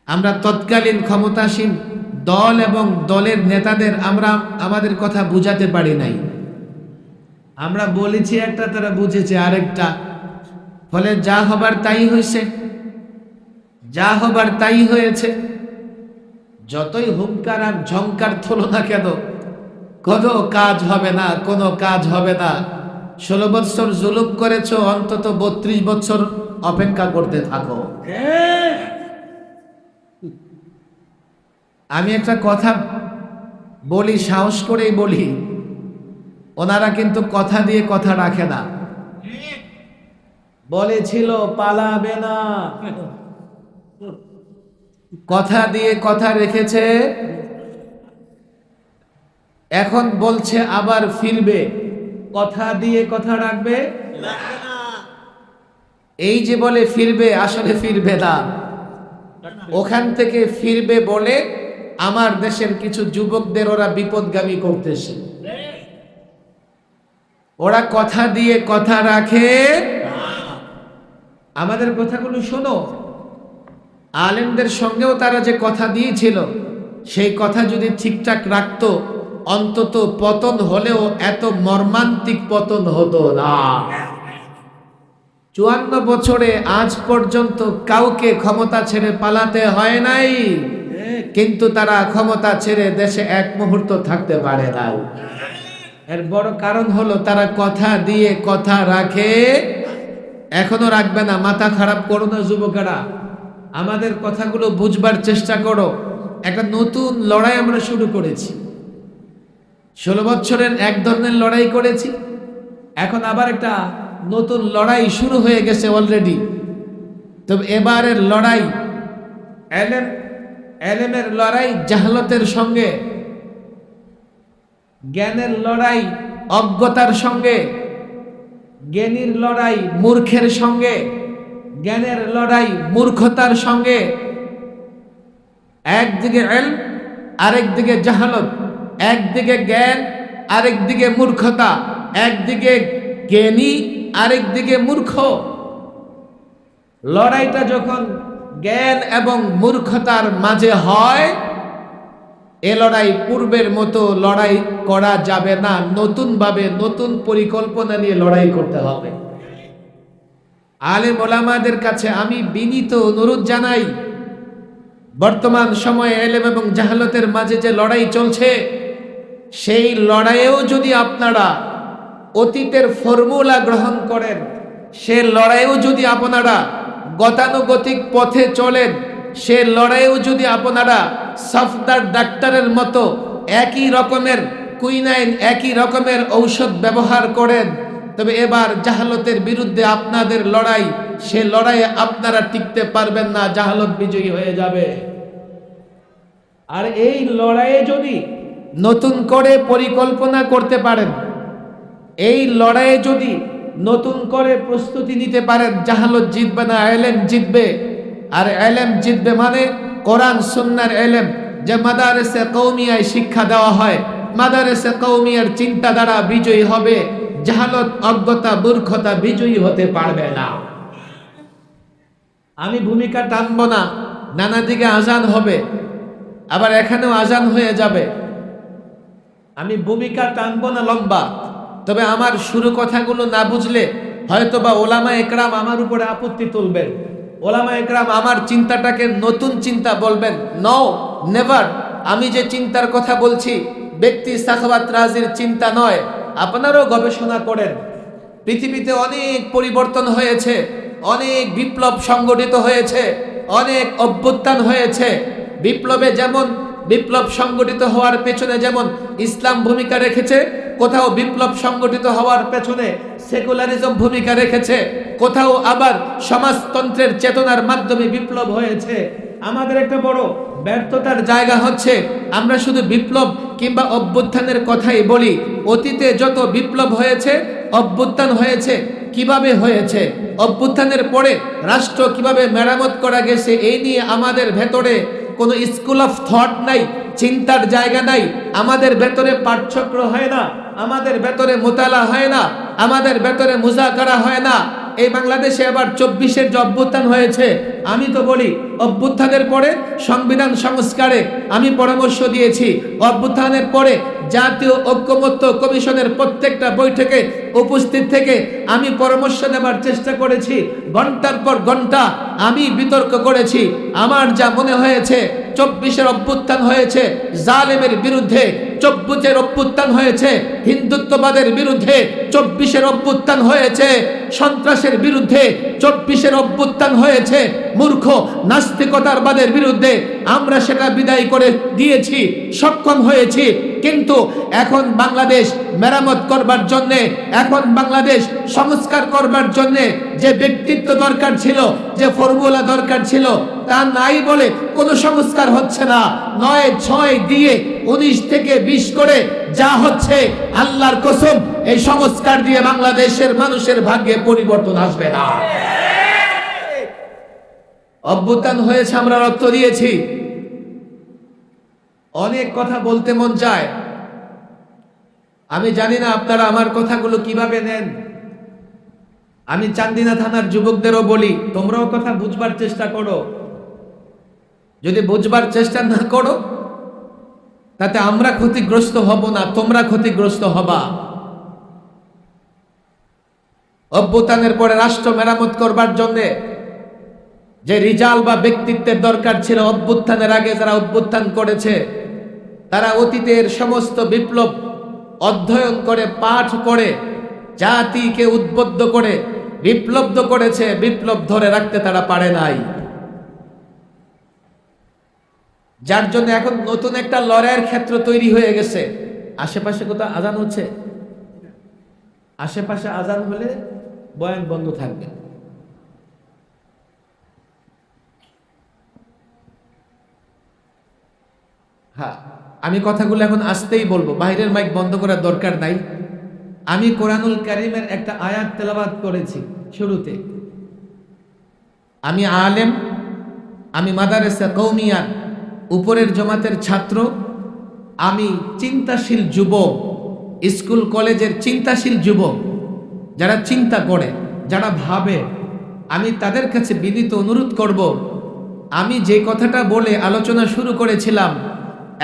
আমরা তৎকালীন ক্ষমতাসীন দল এবং দলের নেতাদের আমরা আমাদের কথা বুঝাতে পারি নাই। আমরা বলেছি একটা, তারা বুঝেছে আরেকটা। ফলে যা হবার তাই হয়েছে, যা হবার তাই হয়েছে। যতই হুঙ্কার আর ঝংকার তোলো না কেন, কোনো কাজ হবে না, কোনো কাজ হবে না। 16 বছর জুলুম করেছো, অন্তত 32 বছর অপেক্ষা করতে থাকো। আমি একটা কথা বলি, সাহস করেই বলি, ওনারা কিন্তু কথা দিয়ে কথা রাখে না। বলেছিল পালাবে না, কথা দিয়ে কথা রেখেছে, এখন বলছে আবার ফিরবে, কথা দিয়ে কথা রাখবে। এই যে বলে ফিরবে, আসলে ফিরবে না। ওখান থেকে ফিরবে বলে আমার দেশের কিছু যুবকদের ওরা বিপদগামী করতেছে। ওরা কথা দিয়ে কথা রাখে। আমাদের কথাগুলো শোনো, আলেমদের সঙ্গেও তারা যে কথা দিয়েছিল, সেই কথা যদি ঠিকঠাক রাখতো, অন্তত পতন হলেও এত মর্মান্তিক পতন হতো না। 54 বছরে আজ পর্যন্ত কাউকে ক্ষমতা ছেড়ে পালাতে হয় নাই, কিন্তু তারা ক্ষমতা ছেড়ে দেশে এক মুহূর্ত থাকতে পারে না। এর বড় কারণ হলো তারা কথা দিয়ে কথা রাখে, এখনো রাখবে না। মাথা খারাপ করো না যুবকেরা, আমাদের কথাগুলো বুঝবার চেষ্টা করো। একটা নতুন লড়াই আমরা শুরু করেছি। 16 বছরের এক ধরনের লড়াই করেছি, এখন আবার একটা নতুন লড়াই শুরু হয়ে গেছে অলরেডি। তবে এবারের লড়াই এলেমের লড়াই জাহালতের সঙ্গে, জ্ঞানের লড়াই অজ্ঞতার সঙ্গে, জ্ঞানীর লড়াই মূর্খের সঙ্গে, জ্ঞানের লড়াই মূর্খতার সঙ্গে। একদিকে ইলম, আরেকদিকে জাহালত, একদিকে জ্ঞান, আরেকদিকে মূর্খতা, একদিকে জ্ঞানী, আরেকদিকে মূর্খ। লড়াইটা যখন জ্ঞান এবং মূর্খতার মাঝে হয়, এ লড়াই পূর্বের মতো লড়াই করা যাবে না। নতুন ভাবে, নতুন পরিকল্পনা নিয়ে লড়াই করতে হবে। আলেম ওলামাদের কাছে আমি বিনীত অনুরোধ জানাই, বর্তমান সময়ে ইলম এবং জাহালতের মাঝে যে লড়াই চলছে, সেই লড়াইয়েও যদি আপনারা অতীতের ফর্মুলা গ্রহণ করেন, সে লড়াইয়েও যদি আপনারা গতানুগতিক পথে চলেন, সে লড়াইয়েও যদি আপনারা সফদার ডাক্তারের মতো একই রকমের কুইনাইন, একই রকমের ঔষধ ব্যবহার করেন, তবে এবার জাহালতের বিরুদ্ধে আপনাদের লড়াই, সে লড়াইয়ে আপনারা টিকতে পারবেন না, জাহালত বিজয়ী হয়ে যাবে। আর এই লড়াইয়ে যদি নতুন করে পরিকল্পনা করতে পারেন, এই লড়াইয়ে যদি নতুন করে প্রস্তুতি নিতে পারেন, জাহালত জিতবে না, ইলম জিতবে। আর ইলম জিতবে মানে কোরআন সুন্নাহর ইলম, যে মাদারেসে কওমিয়ায় শিক্ষা দেওয়া হয়, মাদারেসে কওমিয়ার চিন্তা দ্বারা বিজয়ী হবে। জাহালত, অজ্ঞতা, মূর্খতা বিজয়ী হতে পারবে না। আমি ভূমিকা টানবো না, নানা দিকে আজান হবে, আবার এখানেও আজান হয়ে যাবে। আমি ভূমিকা টানবো না লম্বা, তবে আমার শুরু কথাগুলো না বুঝলে হয়তোবা ওলামা একরাম আমার উপরে আপত্তি তুলবেন। ওলামা একরাম আমার চিন্তাটাকে নতুন চিন্তা বলবেন। No, never. আমি যে চিন্তার কথা বলছি ব্যক্তি সাখাওয়াত রাজির চিন্তা নয়। আপনারাও গবেষণা করেন, পৃথিবীতে অনেক পরিবর্তন হয়েছে, অনেক বিপ্লব সংগঠিত হয়েছে, অনেক অভ্যুত্থান হয়েছে। বিপ্লবে যেমন বিপ্লব সংগঠিত হওয়ার পেছনে যেমন ইসলাম ভূমিকা রেখেছে, কোথাও বিপ্লব সংগঠিত হওয়ার পেছনে সেকুলারিজম ভূমিকা রেখেছে, কোথাও আবার সমাজতন্ত্রের চেতনার মাধ্যমে বিপ্লব হয়েছে। আমাদের একটা বড় ব্যর্থতার জায়গা হচ্ছে আমরা শুধু বিপ্লব কিংবা অভ্যুত্থানের কথাই বলি। অতীতে যত বিপ্লব হয়েছে, অভ্যুত্থান হয়েছে, কিভাবে হয়েছে, অভ্যুত্থানের পরে রাষ্ট্র কিভাবে মেরামত করা গেছে, এই নিয়ে আমাদের ভেতরে কোনো স্কুল অফ থট নাই, চিন্তার জায়গা নাই। আমাদের ভেতরে পাঠচক্র হয় না, আমাদের ভেতরে মোতালা হয় না, আমাদের ভেতরে মুজাকারা হয় না। এই বাংলাদেশে আবার 24-এর যে অভ্যুত্থান হয়েছে, আমি তো বলি অভ্যুত্থানের পরে সংবিধান সংস্কারে আমি পরামর্শ দিয়েছি। অভ্যুত্থানের পরে জাতীয় ঐক্যমত্য কমিশনের প্রত্যেকটা বৈঠকে উপস্থিত থেকে আমি পরামর্শ দেওয়ার চেষ্টা করেছি। ঘন্টার পর ঘন্টা আমি বিতর্ক করেছি। আমার যা মনে হয়েছে, 24-এর অভ্যুত্থান হয়েছে জালেমের বিরুদ্ধে, 24-এর অভ্যুত্থান হয়েছে হিন্দুত্ববাদের বিরুদ্ধে, 24-এর অভ্যুত্থান হয়েছে সন্ত্রাসের বিরুদ্ধে, 24-এর অভ্যুত্থান হয়েছে মূর্খ নাস্তিকতার বাদের বিরুদ্ধে। আমরা সেটা বিদায় করে দিয়েছি, সক্ষম হয়েছি। কিন্তু এখন বাংলাদেশ মেরামত করবার জন্যে, এখন বাংলাদেশ সংস্কার করবার জন্যে যে ব্যক্তিত্ব দরকার ছিল, যে ফর্মুলা দরকার ছিল, তা নাই বলে কোনো সংস্কার হচ্ছে না। 9-6 দিয়ে 19 থেকে 20 করে যা হচ্ছে, আল্লাহর কসম এই সংস্কার দিয়ে বাংলাদেশের মানুষের ভাগ্যে পরিবর্তন আসবে না। অভ্যুত্থান হয়েছে, আমরা রক্ত দিয়েছি। অনেক কথা বলতে মন চায়, আমি জানি না আপনারা আমার কথাগুলো কিভাবে নেন। আমি চান্দিনা থানার যুবকদেরও বলি, তোমরাও কথা বুঝবার চেষ্টা করো। যদি বুঝবার চেষ্টা না করো, তাতে আমরা ক্ষতিগ্রস্ত হব না, তোমরা ক্ষতিগ্রস্ত হবা। অভ্যুত্থানের পরে রাষ্ট্র মেরামত করবার জন্য যে রিজাল বা ব্যক্তিত্বের দরকার ছিল, অভ্যুত্থানের আগে যারা অভ্যুত্থান করেছে, তারা অতীতের সমস্ত বিপ্লব অধ্যয়ন করে, পাঠ করে, জাতিকে উদ্বুদ্ধ করে বিপ্লব করেছে। বিপ্লব ধরে রাখতে তারা পারে নাই, যার জন্য এখন নতুন একটা লড়াইয়ের ক্ষেত্র তৈরি হয়ে গেছে। আশেপাশে কোথাও আজান হচ্ছে, আশেপাশে আজান হলে বয়ান বন্ধ থাকবে। হ্যাঁ, আমি কথাগুলো এখন আসতেই বলবো, বাইরের মাইক বন্ধ করার দরকার নাই। আমি কোরআনুল কারীমের একটা আয়াত তেলাওয়াত করেছি শুরুতে। আমি আলেম, আমি মাদারেসা কওমিয়া উপরের জমাতের ছাত্র, আমি চিন্তাশীল যুবক, স্কুল কলেজের চিন্তাশীল যুবক, যারা চিন্তা করে, যারা ভাবে। আমি তাদের কাছে বিনীত অনুরোধ করব, আমি যে কথাটা বলে আলোচনা শুরু করেছিলাম,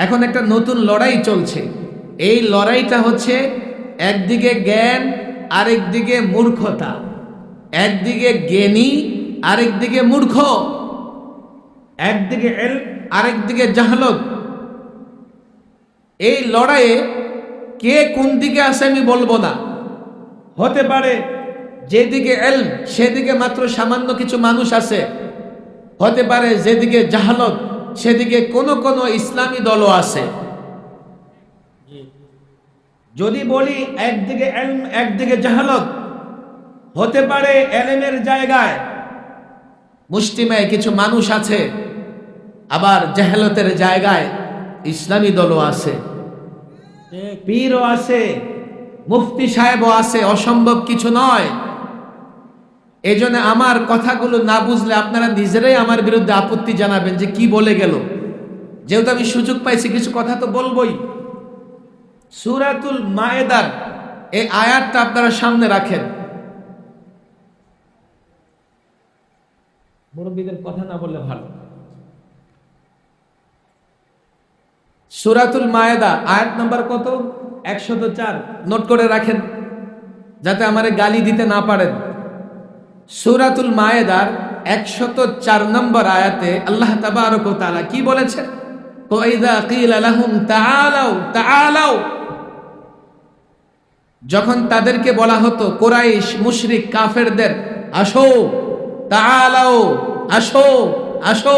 এখন একটা নতুন লড়াই চলছে। এই লড়াইটা হচ্ছে একদিকে জ্ঞান, আরেকদিকে মূর্খতা। একদিকে জ্ঞানী, আরেকদিকে মূর্খ। একদিকে ইলম, আরেকদিকে জাহালত। এই লড়াইয়ে কে কোন দিকে আছে আমি বলবো না। হতে পারে যেদিকে ইলম সেদিকে মাত্র সামান্য কিছু মানুষ আছে, হতে পারে যেদিকে জাহালত সেদিকে কোন কোন ইসলামী দলও আছে। যদি বলি একদিকে ইলম একদিকে জাহালত, হতে পারে ইলমের জায়গায় মুষ্টিমেয় কিছু মানুষ আছে, আবার জাহালতের জায়গায় ইসলামী দলও আছে, পীরও আছে, মুফতি সাহেবও আছে। অসম্ভব কিছু নয়। এই জন্য আমার কথাগুলো না বুঝলে আপনারা নিজেরাই আমার বিরুদ্ধে আপত্তি জানাবেন যে কি বলে গেল। যেহেতু আমি সুযোগ পাইছি, কিছু কথা তো বলবোই। সূরাতুল মায়েদার এই আয়াতটা আপনারা সামনে রাখেন। মুরব্বীদের কথা না বললে ভালো। সূরাতুল মায়েদা আয়াত নাম্বার কত? 104। নোট করে রাখেন যাতে আমারে গালি দিতে না পারেন। সূরাতুল মায়েদার 104 নম্বর আয়াতে আল্লাহ তাবারক ওয়া তাআলা কি বলেছেন? ওয়াইযা কিলা লাহুম তাআলাউ তাআলাউ, যখন তাদেরকে বলা হতো, কুরাইশ মুশরিক কাফেরদের, আসো, তাআলাউ, আসো আসো,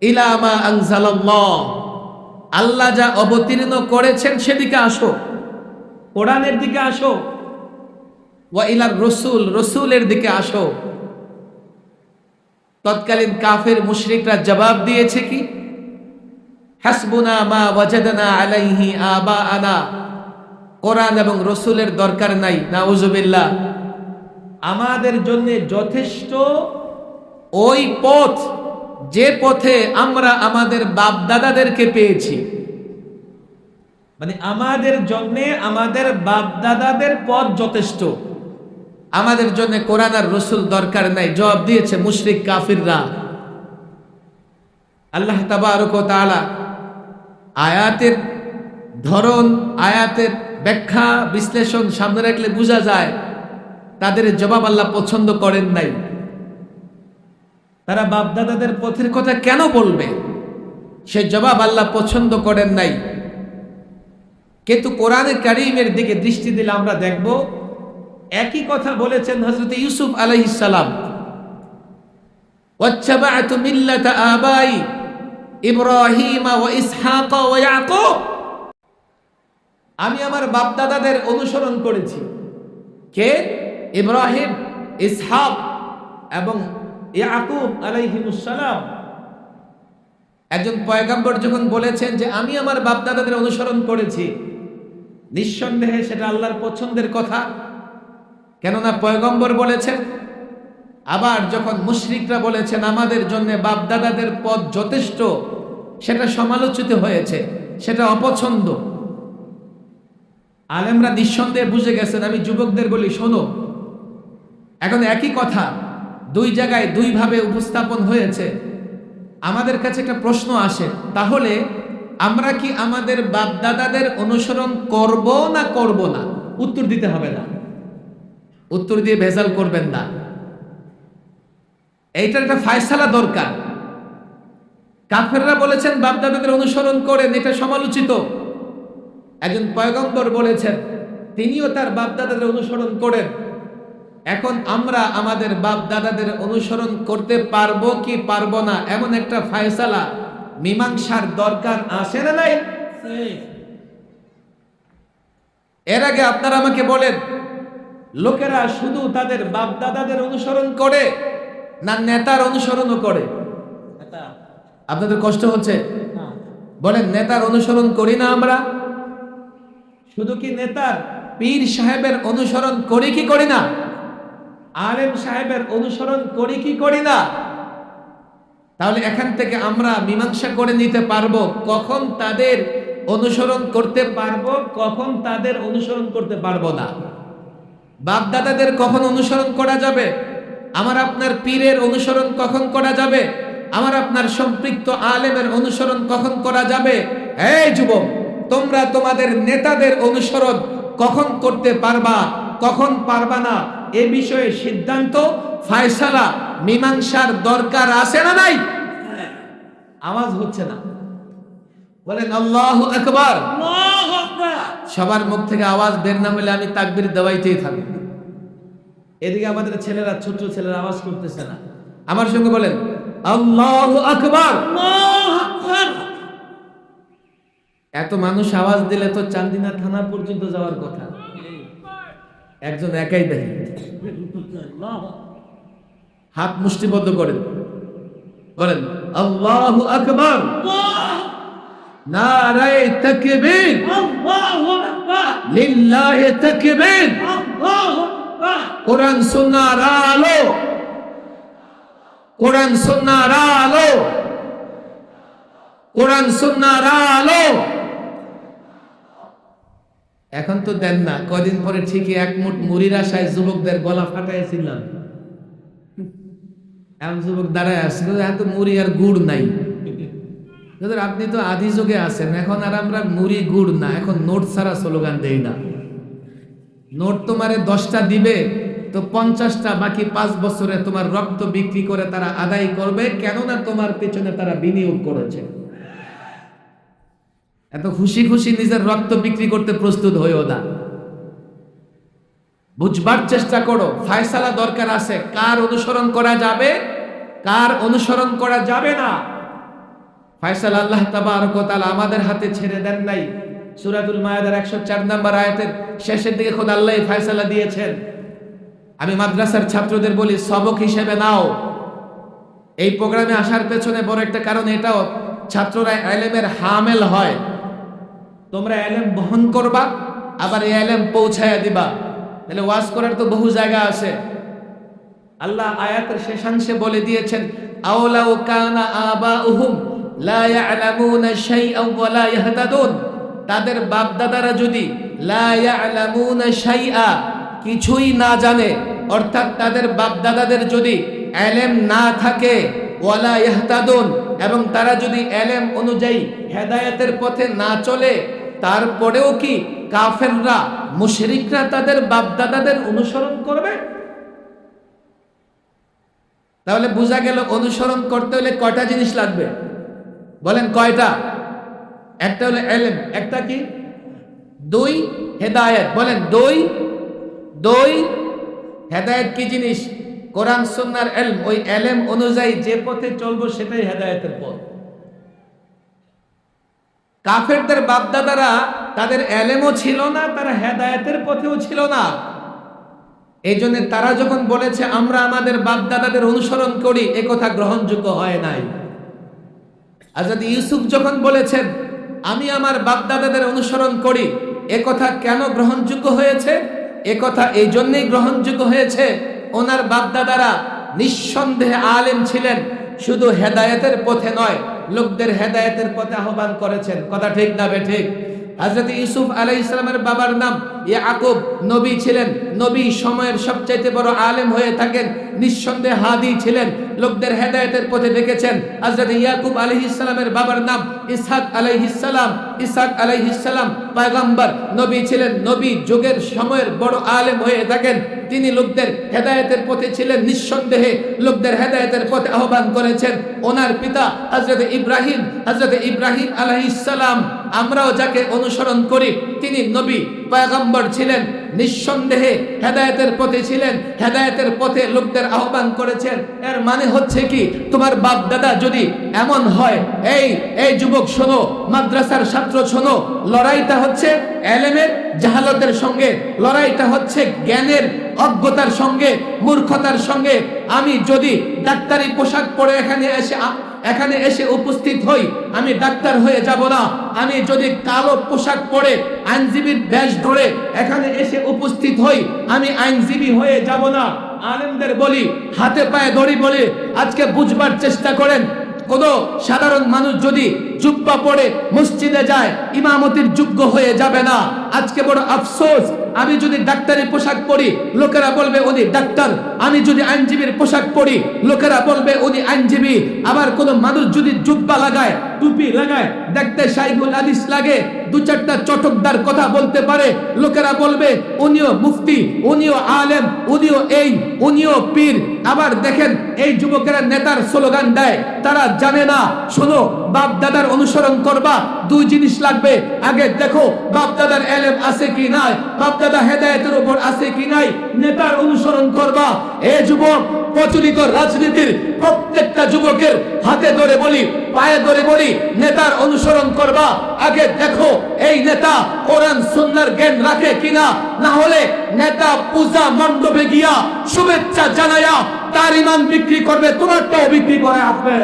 ইলা মা আনজালাল্লাহ, আল্লাহ যা অবতীর্ণ করেছেন সেদিকে আসো, কোরআনের দিকে আসো, ওয়া ইলার রাসূল, রাসূলের দিকে আসো। তৎকালীন কাফের মুশরিকরা জবাব দিয়েছে কি? হাসবুনা মা ওয়াজাদনা আলাইহি আবাআনা, কোরআন এবং রাসূলের দরকার নাই, নাউযুবিল্লাহ। আমাদের জন্য যথেষ্ট ওই পথ, যে পথে আমরা আমাদের বাপ দাদাদেরকে পেয়েছি। মানে আমাদের জন্য আমাদের বাপ দাদাদের পথ যথেষ্ট। আমাদের জন্য কোরআন আর রসুল দরকার নাই, জবাব দিয়েছে মুশরিক কাফিররা। আল্লাহ তাবারক ওয়া তাআলা আয়াতের ধরন, আয়াতের ব্যাখ্যা বিশ্লেষণ সামনে রাখলে বোঝা যায় তাদের জবাব আল্লাহ পছন্দ করেন নাই। তারা বাপদাদাদের পথের কথা কেন বলবে, সে জবাব আল্লাহ পছন্দ করেন নাই। কিন্তু কোরআনে কারীমের দিকে দৃষ্টি দিলে আমরা দেখব একই কথা বলেছেন হযরত ইউসুফ আলাইহিস সালাম, ওয়াত্তাবা'তু মিল্লাতা আবাই ইব্রাহিম ওয়া ইসহাক ওয়া ইয়াকুব। আমি আমার বাপদাদাদের অনুসরণ করেছি। কে? ইব্রাহিম, ইসহাক এবং ইয়াকুব আলাইহিমুস সালাম। একজন পয়গম্বর যখন বলেছেন যে আমি আমার বাপদাদাদের অনুসরণ করেছি, নিঃসন্দেহে সেটা আল্লাহর পছন্দের কথা, কেননা পয়গম্বর বলেছেন। আবার যখন মুশরিকরা বলেছেন আমাদের জন্য বাপদাদাদের পথ যথেষ্ট, সেটা সমালোচিত হয়েছে, সেটা অপছন্দ। আলেমরা নিঃসন্দেহে বুঝে গেছেন। আমি যুবকদের বলি, শোনো, এখন একই কথা দুই জায়গায় দুইভাবে উপস্থাপন হয়েছে। আমাদের কাছে একটা প্রশ্ন আসে, তাহলে আমরা কি আমাদের বাপদাদাদের অনুসরণ করব না করব না? উত্তর দিতে হবে না, উত্তর দিয়ে ভেজাল করবেন না। এইটার একটা ফায়সালা দরকার। কাফেররা বলেছেন বাপদাদাদের অনুসরণ করেন, এটা সমালোচিত। একজন পয়গম্বর বলেছেন তিনিও তার বাপদাদাদের অনুসরণ করেন। এখন আমরা আমাদের বাপদাদাদের অনুসরণ করতে পারবো কি পারবো না, এমন একটা ফায়সালা মীমাংসার দরকার আছে না নাই? এর আগে আপনারা আমাকে বলেন, লোকেরা শুধু তাদের বাপদাদাদের অনুসরণ করে না নেতার অনুসরণও করে? আপনাদের কষ্ট হচ্ছে? বলেন, নেতার অনুসরণ করি না আমরা? শুধু কি নেতার, পীর সাহেবের অনুসরণ করি কি করি না? আলেম সাহেবের অনুসরণ করি কি করি না? তাহলে এখান থেকে আমরা মীমাংসা করে নিতে পারবো কখন তাদের অনুসরণ করতে পারবো, কখন তাদের অনুসরণ করতে পারবো না। বাপদাদাদের কখন অনুসরণ করা যাবে, আমার আপনার পীরের অনুসরণ কখন করা যাবে, আমার আপনার সম্পৃক্ত আলেমের অনুসরণ কখন করা যাবে। এই যুবক, তোমরা তোমাদের নেতাদের অনুসরণ কখন করতে পারবা, কখন পারবা না, এ বিষয়ে সিদ্ধান্ত, ফায়সালা, মীমাংসার দরকার আছে না নাই? আওয়াজ হচ্ছে না, বলেন আল্লাহু আকবার। সবার মুখ থেকে আওয়াজ বের না হলে আমি তাকবীর দেওয়াইতেই থাকবো। এদিকে আমাদের ছেলেরা, ছোট ছেলেরা আওয়াজ করতেছে না। আমার সঙ্গে বলেন আল্লাহু আকবার। এত মানুষ আওয়াজ দিলে তো চান্দিনা থানা পর্যন্ত যাওয়ার কথা, একজন একাই দেখে। হাত মুষ্টিবদ্ধ করেন, বলেন আল্লাহু আকবার। নারায়ে তাকবীর, আল্লাহু আকবার, লিল্লাহি তাকবীর। কোরআন সুন্নাহর আলো, কোরআন সুন্নাহর আলো, কোরআন সুন্নাহর আলো। এখন তো দেন না, কদিন পরে ঠিকই এক মুঠ মুড়ির আশায় যুবকদের গলা ফাটাইছিলাম। এমন যুবক দাঁড়ায় আসছিল, এত মুড়ি আর গুড় নাই। আপনি তো আদি যুগে আছেন, এখন আর আমরা মুড়ি গুড় না, এখন নোট ছাড়া স্লোগান দেই না। নোট তোমারে 10টা দিবে তো 50টা বাকি 5 বছরে তোমার রক্ত বিক্রি করে তারা আদায় করবে, কেননা তোমার পেছনে তারা বিনিয়োগ করেছে। এত খুশি খুশি নিজের রক্ত বিক্রি করতে প্রস্তুত হইও না। বুঝবার চেষ্টা করো, ফায়সালা দরকার আছে, কার অনুসরণ করা যাবে, কার অনুসরণ করা যাবে না। ফায়সালা আল্লাহ তাবারক ওয়া তাআলা আমাদের হাতে ছেড়ে দেন নাই। সূরাতুল মায়েদার 104 নম্বর আয়াতের শেষের দিকে খোদা আল্লাহ ফায়সালা দিয়েছেন। আমি মাদ্রাসার ছাত্রদের বলি, সবক হিসেবে নাও। এই প্রোগ্রামে আসার পেছনে বড় একটা কারণ এটাও, ছাত্ররা ইলমের হামেল হয়। তোমরা ইলম বহন করবা, আবার এই ইলম পৌঁছায়া দিবা। তাহলে ওয়াজ করার তো বহু জায়গা আছে। আল্লাহ আয়াতের শেষাংশে বলে দিয়েছেন, আওলাউ কানা আবাউহুম লা ইয়ালামুনা শাইআন ওয়া লা ইয়াহতাদুন। তাদের বাপ দাদারা যদি লা ইয়ালামুনা শাইআ, কিছুই না জানে, অর্থাৎ তাদের বাপদাদাদের যদি এলেম না থাকে, ওয়ালা ইহতাদুন, এবং তারা যদি এলেম অনুযায়ী হেদায়েতের পথে না চলে, তারপরেও কি কাফেররা মুশরিকরা তাদের বাপদাদাদের অনুসরণ করবে? তাহলে বোঝা গেল অনুসরণ করতে হলে কয়টা জিনিস লাগবে? বলেন কয়টা? একটা হলো এলেম, একটা কি? দুই হেদায়েত। বলেন দুই হেদায়েত কি জিনিস? কোরআন সুন্নাহর ইলম, ওই ইলম অনুযায়ী যে পথে চলবো সেটাই হেদায়েতের পথ। কাফেরদের বাপদাদারা তাদের ইলমও ছিল না, তারা হেদায়েতের পথেও ছিল না। এই জন্য তারা যখন বলেছে আমরা আমাদের বাপদাদাদের অনুসরণ করি, এ কথা গ্রহণযোগ্য হয় নাই। হযরত ইউসুফ যখন বলেছেন আমি আমার বাপদাদাদের অনুসরণ করি, এ কথা কেন গ্রহণযোগ্য হয়েছে? এ কথা এই জন্যই গ্রহণযোগ্য হয়েছে, ওনার বাপদাদারা নিঃসন্দেহে আলেম ছিলেন, শুধু হেদায়েতের পথে নয়, লোকদের হেদায়েতের পথে আহ্বান করেছেন। কথা ঠিক না বেঠিক? হযরত ইউসুফ আলাইহিস সালামের বাবার নাম ইয়াকুব, নবী ছিলেন, নবী সময়ের সবচাইতে বড় আলেম হয়ে থাকেন, নিঃসন্দেহে হাদি ছিলেন, লোকদের হেদায়েতের পথে ডেকেছেন। হযরত ইয়াকুব আলাইহিস সালামের বাবার নাম ইসহাক আলাইহিস সালাম, ইসহাক আলাইহিস সালাম পয়গম্বর, নবী ছিলেন, নবী যুগের সময়ের বড় আলেম হয়ে থাকেন, তিনি লোকদের হেদায়েতের পথে ছিলেন, নিঃসন্দেহে লোকদের হেদায়েতের পথে আহ্বান করেছেন। ওনার পিতা হযরত ইব্রাহিম আলাইহিস সালাম, আমরাও যাকে অনুসরণ করি, তিনি নবী পয়গম্বর ছিলেন, নিঃসন্দেহে হেদায়েতের পথে ছিলেন, হেদায়েতের পথে লোকদের আহ্বান করেছেন। এর মানে হচ্ছে কি, তোমার বাপ দাদা যদি এমন হয়, এই যুবক শোনো, মাদ্রাসার ছাত্র শোনো, লড়াইটা হচ্ছে ইলমের জাহালতের সঙ্গে, লড়াইটা হচ্ছে জ্ঞানের অজ্ঞতার সঙ্গে, মূর্খতার সঙ্গে। আমি যদি ডাক্তারি পোশাক পরে এখানে এসে উপস্থিত হই, আমি ডাক্তার হয়ে যাব না। আমি যদি কালো পোশাক পরে আইনজীবীর বেশ ধরে এখানে এসে উপস্থিত হই, আমি আইনজীবী হয়ে যাব না। আলেমদের বলি, হাতে পায়ে দড়ি বলে আজকে বুঝবার চেষ্টা করেন, কোন সাধারণ মানুষ যদি জুব্বা পরে মসজিদে যায়, ইমামতির যোগ্য হয়ে যাবে না। আজকে বড় আফসোস, আমি যদি ডাক্তারি পোশাক পরি, লোকেরা বলবে উনি ডাক্তার। আমি যদি আইনজীবীর পোশাক পরি, লোকেরা বলবে উনি আইনজীবী। আবার কোন মানুষ যদি জুব্বা লাগায়, টুপি লাগায়, দেখতে শাইখুল হাদিস লাগে, দু চারটা চটকদার কথা বলতে পারে, লোকেরা বলবে উনিও মুফতি, উনিও আলেম, উনিও পীর। আবার দেখেন এই যুবকেরা নেতার স্লোগান দেয়, তারা জানে না। শোনো, বাপ দাদার অনুসরণ করবা, দুই জিনিস লাগবে। আগে দেখো বাপ দাদার ইলম আছে কি নাই, বাপ দাদা হেদায়েতের উপর আছে কি নাই, নেতার অনুসরণ করবা। এই যুবক, প্রচলিত রাজনীতির প্রত্যেকটা যুবকের হাতে ধরে বলি, পায়ে ধরে বলি, নেতার অনুসরণ করবা। আগে দেখো এই নেতা কোরআন সুন্নাহর জ্ঞান রাখে কিনা, না হলে নেতা পূজা মণ্ডপে গিয়া শুভেচ্ছা জানায়া তার ইমান বিক্রি করবে, তোমারটাও বিক্রি করে আসবে।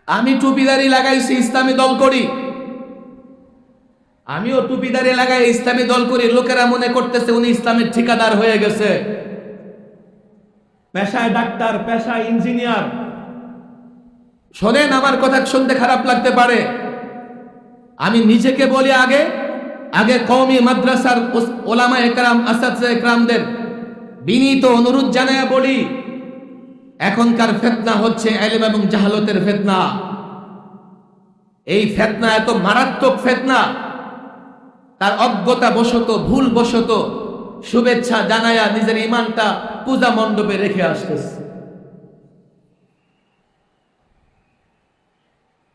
আমি টুপিদারি লাগাইছি, ইসলামী দল করি, আমিও টুপিদারি লাগাই ইসলামী দল করি। লোকেরা মনে করতেছে উনি ইসলামের ঠিকাদার হয়ে গেছে, পেশায় ডাক্তার, পেশায় ইঞ্জিনিয়ার। শোনেন, আমার কথা শুনতে খারাপ লাগতে পারে, আমি নিজেকে বলি, আগে কওমি মাদ্রাসার ওলামা একরাম, আসাতিজা একরামদের বিনীত অনুরোধ জানায়া বলি, এখনকার ফিতনা হচ্ছে ইলম এবং জাহালতের ফিতনা। এই ফিতনা এত মারাত্মক ফিতনা, তার অজ্ঞতা বশত, ভুল বশত শুভেচ্ছা জানায়া নিজের ইমানটা পূজা মণ্ডপে রেখে আসতেছে।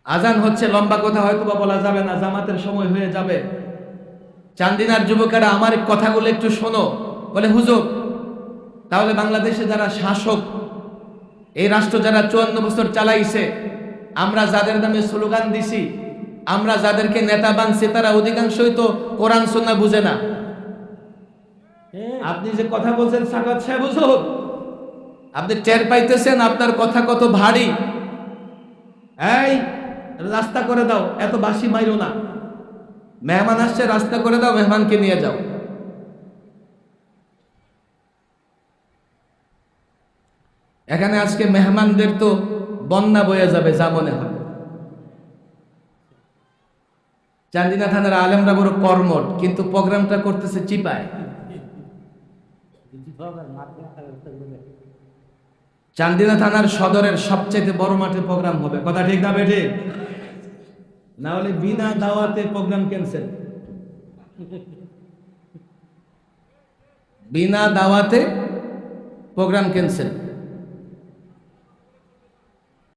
আজান হচ্ছে, লম্বা কথা হয়তো বা বলা যাবে না, জামাতের সময় হয়ে যাবে। চান্দিনার যুবকেরা আমার কথাগুলো একটু শোনো। বলে হুজুর, তাহলে বাংলাদেশে যারা শাসক, এই রাষ্ট্র যারা 54 বছর চালাইছে, আমরা যাদের নামে স্লোগান দিছি, আমরা যাদেরকে নেতা বানছি, তারা অধিকাংশই তো কোরআন সুন্নাহ বুঝে না। আপনি যে কথা বলছেন সাকাত সাহেব হুজুর, আপনি টের পাইতেছেন আপনার কথা কত ভারী। এই রাস্তা করে দাও, এত বাসি মাইরো না। মেহমান আসছে, রাস্তা করে দাও, মেহমানকে নিয়ে যাও। এখানে আজকে মেহমানদের তো বন্যা বয়ে যাবে, যা মনে হয়। চান্দিনা থানার আলেমরা বড় কর্মঠ, কিন্তু প্রোগ্রামটা করতেছে চিপায়। চান্দিনা থানার সদরের সবচেয়ে বড় মাঠে প্রোগ্রাম হবে, কথা ঠিক না বেঠে? না হলে বিনা দাওয়াতে প্রোগ্রাম ক্যান্সেল। বিনা দাওয়াতে প্রোগ্রাম ক্যান্সেল।